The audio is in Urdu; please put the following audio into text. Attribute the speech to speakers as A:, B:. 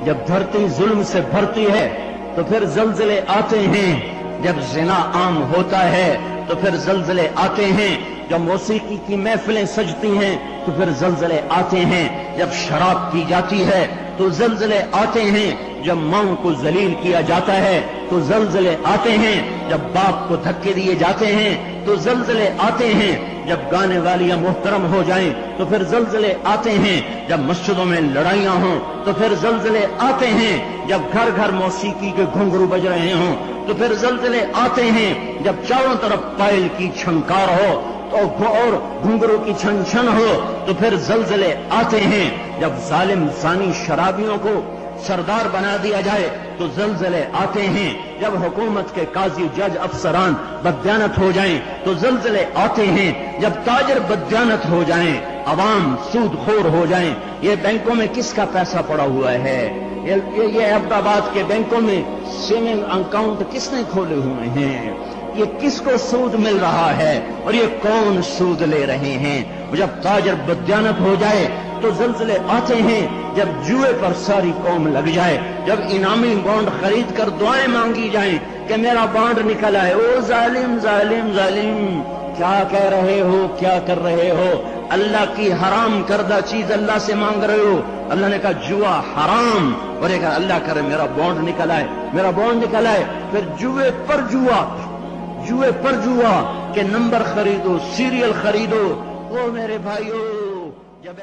A: جب دھرتی ظلم سے بھرتی ہے تو پھر زلزلے آتے ہیں، جب زنا عام ہوتا ہے تو پھر زلزلے آتے ہیں، جب موسیقی کی محفلیں سجتی ہیں تو پھر زلزلے آتے ہیں، جب شراب پی جاتی ہے تو زلزلے آتے ہیں، جب ماں کو ذلیل کیا جاتا ہے تو زلزلے آتے ہیں، جب باپ کو دھکے دیے جاتے ہیں تو زلزلے آتے ہیں، جب گانے والیاں محترم ہو جائیں تو پھر زلزلے آتے ہیں، جب مسجدوں میں لڑائیاں ہوں تو پھر زلزلے آتے ہیں، جب گھر گھر موسیقی کے گھنگرو بج رہے ہوں تو پھر زلزلے آتے ہیں، جب چاروں طرف پائل کی چھنکار ہو اور گھنگرو کی چھن چھن ہو تو پھر زلزلے آتے ہیں، جب ظالم زانی شرابیوں کو سردار بنا دیا جائے تو زلزلے آتے ہیں، جب حکومت کے قاضی جج افسران بددیانت ہو جائیں تو زلزلے آتے ہیں، جب تاجر بددیانت ہو جائیں، عوام سود خور ہو جائیں۔ یہ بینکوں میں کس کا پیسہ پڑا ہوا ہے؟ یہ عبد آباد کے بینکوں میں سیونگ اکاؤنٹ کس نے کھولے ہوئے ہیں؟ یہ کس کو سود مل رہا ہے اور یہ کون سود لے رہے ہیں؟ جب تاجر بددیانت ہو جائے تو زلزلے آتے ہیں، جب جوئے پر ساری قوم لگ جائے، جب انعامی بانڈ خرید کر دعائیں مانگی جائیں کہ میرا بانڈ نکل آئے، او ظالم ظالم ظالم کیا کہہ رہے ہو، کیا کر رہے ہو؟ اللہ کی حرام کردہ چیز اللہ سے مانگ رہے ہو۔ اللہ نے کہا جوا حرام، اور یہ کہا اللہ کرے میرا بانڈ نکل آئے، میرا بانڈ نکل آئے، پھر جوئے پر جوا کہ نمبر خریدو، سیریل خریدو۔ او میرے بھائیو، جب